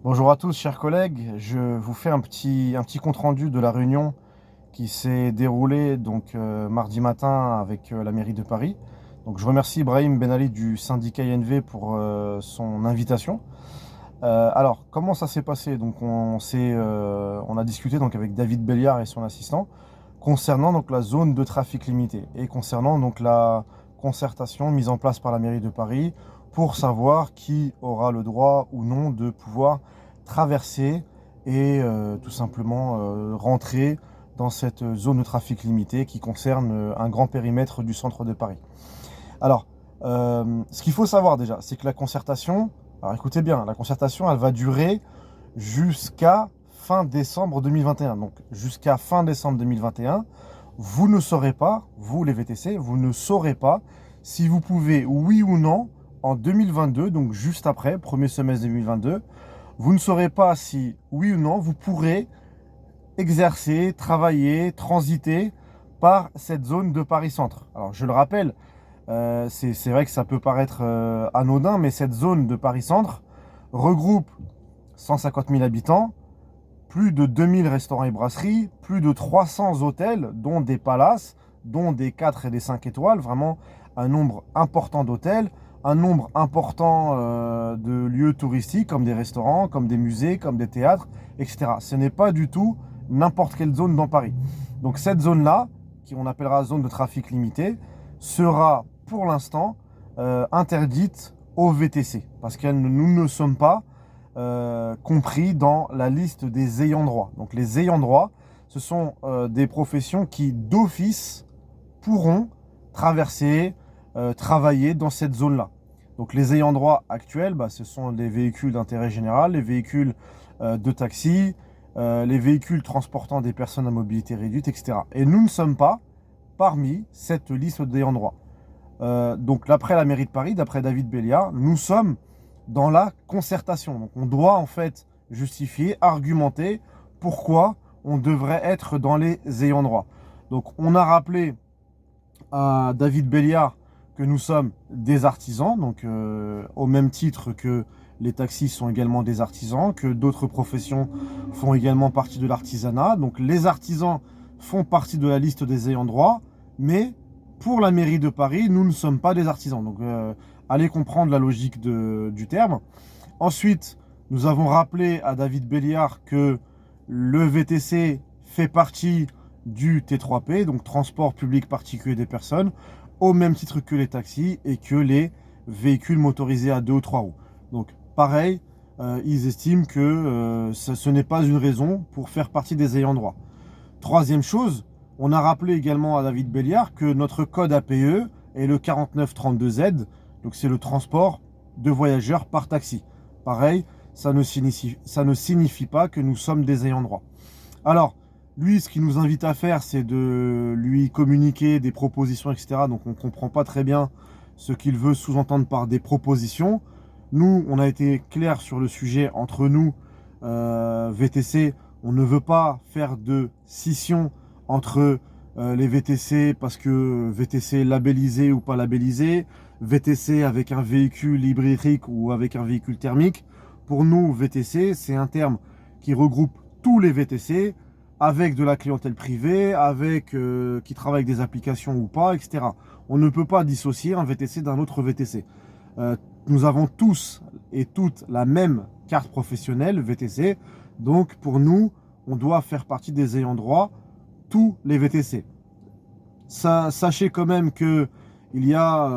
Bonjour à tous, chers collègues. Je vous fais un petit compte-rendu de la réunion qui s'est déroulée mardi matin avec la mairie de Paris. Donc, je remercie Ibrahim Ben Ali du syndicat INV pour son invitation. Alors, comment ça s'est passé? On a discuté avec David Belliard et son assistant concernant la zone de trafic limité et concernant la concertation mise en place par la mairie de Paris pour savoir qui aura le droit ou non de pouvoir traverser et tout simplement rentrer dans cette zone de trafic limité qui concerne un grand périmètre du centre de Paris. Alors, ce qu'il faut savoir déjà, c'est que la concertation, alors écoutez bien, la concertation, elle va durer jusqu'à fin décembre 2021. Donc, jusqu'à fin décembre 2021, vous ne saurez pas, vous les VTC, vous ne saurez pas si vous pouvez, oui ou non, en 2022, donc juste après, premier semestre 2022, vous ne saurez pas si, oui ou non, vous pourrez exercer, travailler, transiter par cette zone de Paris-Centre. Alors, je le rappelle, c'est vrai que ça peut paraître anodin, mais cette zone de Paris-Centre regroupe 150 000 habitants, plus de 2000 restaurants et brasseries, plus de 300 hôtels, dont des palaces, dont des 4 et des 5 étoiles, vraiment un nombre important d'hôtels, un nombre important de lieux touristiques, comme des restaurants, comme des musées, comme des théâtres, etc. Ce n'est pas du tout n'importe quelle zone dans Paris. Donc cette zone-là, qu'on appellera zone de trafic limité, sera pour l'instant interdite aux VTC, parce que nous ne sommes pas compris dans la liste des ayants droit. Donc les ayants droit, ce sont des professions qui d'office pourront traverser, travailler dans cette zone-là. Donc les ayants droit actuels, ce sont les véhicules d'intérêt général, les véhicules de taxi, les véhicules transportant des personnes à mobilité réduite, etc. Et nous ne sommes pas parmi cette liste d'ayants droit. Donc d'après la mairie de Paris, d'après David Belliard, nous sommes dans la concertation. Donc on doit en fait justifier, argumenter pourquoi on devrait être dans les ayants droit. Donc on a rappelé à David Belliard que nous sommes des artisans, au même titre que les taxis sont également des artisans, que d'autres professions font également partie de l'artisanat. Donc les artisans font partie de la liste des ayants droit, mais pour la mairie de Paris, nous ne sommes pas des artisans. Donc allez comprendre la logique du terme. Ensuite, nous avons rappelé à David Belliard que le VTC fait partie du T3P, donc transport public particulier des personnes, au même titre que les taxis et que les véhicules motorisés à 2 ou 3 roues. Donc pareil, ils estiment que ce n'est pas une raison pour faire partie des ayants droit. Troisième chose, on a rappelé également à David Belliard que notre code APE est le 4932Z, donc c'est le transport de voyageurs par taxi. Pareil, ça ne signifie pas que nous sommes des ayants droit. Alors, lui, ce qu'il nous invite à faire, c'est de lui communiquer des propositions, etc. Donc on ne comprend pas très bien ce qu'il veut sous-entendre par des propositions. Nous, on a été clair sur le sujet entre nous, VTC. On ne veut pas faire de scission entre les VTC parce que VTC labellisé ou pas labellisé, VTC avec un véhicule hybridique ou avec un véhicule thermique. Pour nous, VTC, c'est un terme qui regroupe tous les VTC, avec de la clientèle privée, qui travaille avec des applications ou pas, etc. On ne peut pas dissocier un VTC d'un autre VTC. Nous avons tous et toutes la même carte professionnelle VTC, donc pour nous, on doit faire partie des ayants droit, tous les VTC. Sachez quand même que il y a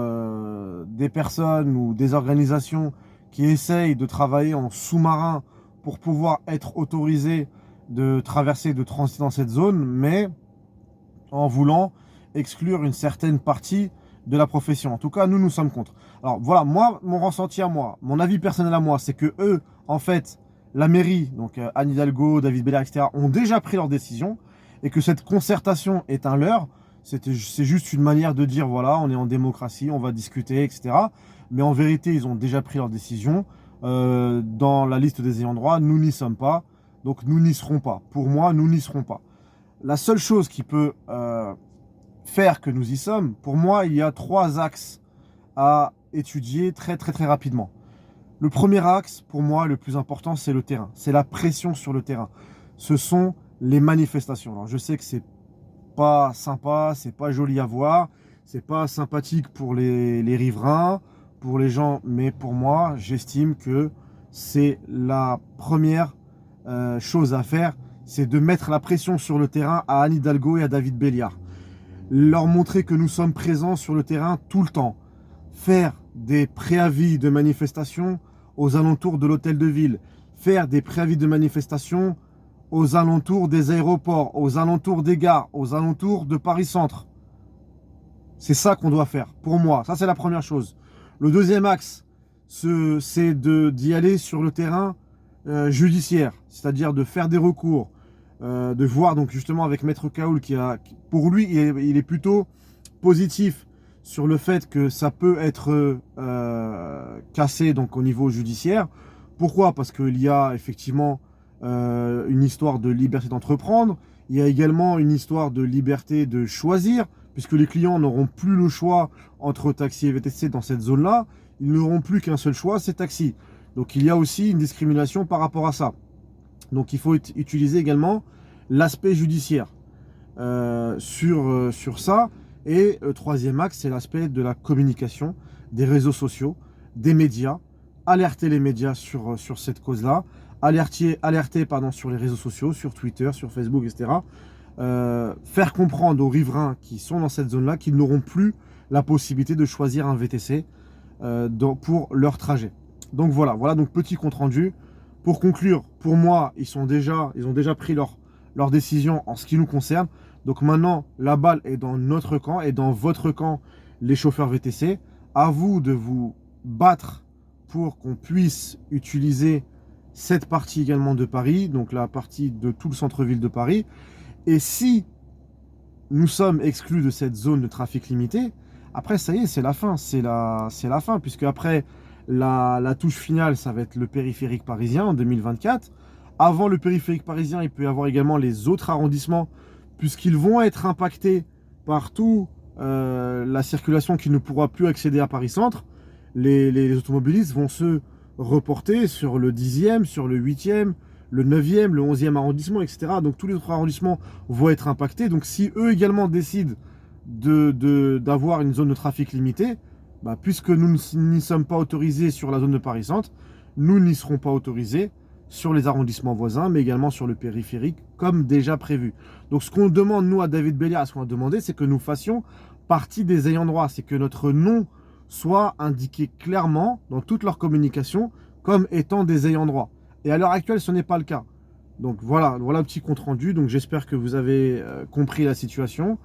des personnes ou des organisations qui essayent de travailler en sous-marin pour pouvoir être autorisées de traverser, de transiter dans cette zone, mais en voulant exclure une certaine partie de la profession. En tout cas, nous sommes contre. Alors voilà, moi, mon ressenti à moi, mon avis personnel à moi, c'est que eux, en fait, la mairie, donc Anne Hidalgo, David Belliard, etc., ont déjà pris leur décision et que cette concertation est un leurre. C'est juste une manière de dire, voilà, on est en démocratie, on va discuter, etc. Mais en vérité, ils ont déjà pris leur décision. Dans la liste des ayants droit, nous n'y sommes pas. Donc nous n'y serons pas. Pour moi, nous n'y serons pas. La seule chose qui peut faire que nous y sommes, pour moi, il y a 3 axes à étudier très rapidement. Le premier axe, pour moi, le plus important, c'est le terrain. C'est la pression sur le terrain. Ce sont les manifestations. Alors, je sais que c'est pas sympa, c'est pas joli à voir, c'est pas sympathique pour les riverains, pour les gens, mais pour moi, j'estime que c'est la première chose à faire, c'est de mettre la pression sur le terrain à Anne Hidalgo et à David Béliard. Leur montrer que nous sommes présents sur le terrain tout le temps. Faire des préavis de manifestation aux alentours de l'hôtel de ville. Faire des préavis de manifestation aux alentours des aéroports, aux alentours des gares, aux alentours de Paris Centre. C'est ça qu'on doit faire, pour moi. Ça, c'est la première chose. Le deuxième axe, c'est d'y aller sur le terrain judiciaire, c'est-à-dire de faire des recours, de voir donc justement avec Maître Kaoul, pour lui, il est plutôt positif sur le fait que ça peut être cassé donc au niveau judiciaire. Pourquoi? Parce qu'il y a effectivement une histoire de liberté d'entreprendre, il y a également une histoire de liberté de choisir, puisque les clients n'auront plus le choix entre taxi et VTC dans cette zone-là, ils n'auront plus qu'un seul choix, c'est taxi. Donc il y a aussi une discrimination par rapport à ça. Donc il faut utiliser également l'aspect judiciaire sur ça. Et troisième axe, c'est l'aspect de la communication, des réseaux sociaux, des médias. Alerter les médias sur cette cause-là. Alerter sur les réseaux sociaux, sur Twitter, sur Facebook, etc. Faire comprendre aux riverains qui sont dans cette zone-là qu'ils n'auront plus la possibilité de choisir un VTC pour leur trajet. Donc voilà donc petit compte rendu. Pour conclure, pour moi, ils ont déjà pris leur décision en ce qui nous concerne. Donc maintenant, la balle est dans notre camp et dans votre camp, les chauffeurs VTC. À vous de vous battre pour qu'on puisse utiliser cette partie également de Paris, donc la partie de tout le centre-ville de Paris. Et si nous sommes exclus de cette zone de trafic limité, après, ça y est, c'est la fin. C'est la fin, puisque après, la touche finale, ça va être le périphérique parisien en 2024. Avant le périphérique parisien, il peut y avoir également les autres arrondissements, puisqu'ils vont être impactés par tout la circulation qui ne pourra plus accéder à Paris Centre. Les automobilistes vont se reporter sur le 10e, sur le 8e, le 9e, le 11e arrondissement, etc. Donc tous les autres arrondissements vont être impactés. Donc si eux également décident d'avoir une zone de trafic limitée, puisque nous n'y sommes pas autorisés sur la zone de Paris Centre, nous n'y serons pas autorisés sur les arrondissements voisins, mais également sur le périphérique, comme déjà prévu. Donc ce qu'on demande, nous, à David Béliard, ce qu'on a demandé, c'est que nous fassions partie des ayants droit, c'est que notre nom soit indiqué clairement dans toute leur communication comme étant des ayants droit. Et à l'heure actuelle, ce n'est pas le cas. Donc voilà un petit compte rendu. Donc j'espère que vous avez compris la situation.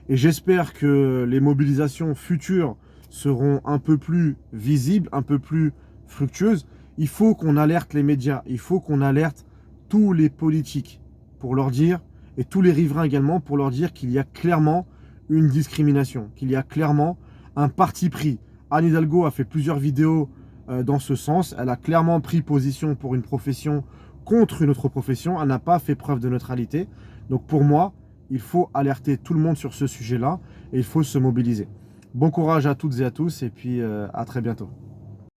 Et j'espère que les mobilisations futures seront un peu plus visibles, un peu plus fructueuses. Il faut qu'on alerte les médias, il faut qu'on alerte tous les politiques pour leur dire, et tous les riverains également, pour leur dire qu'il y a clairement une discrimination, qu'il y a clairement un parti pris. Anne Hidalgo a fait plusieurs vidéos dans ce sens. Elle a clairement pris position pour une profession contre une autre profession. Elle n'a pas fait preuve de neutralité. Donc pour moi, il faut alerter tout le monde sur ce sujet-là et il faut se mobiliser. Bon courage à toutes et à tous et puis à très bientôt.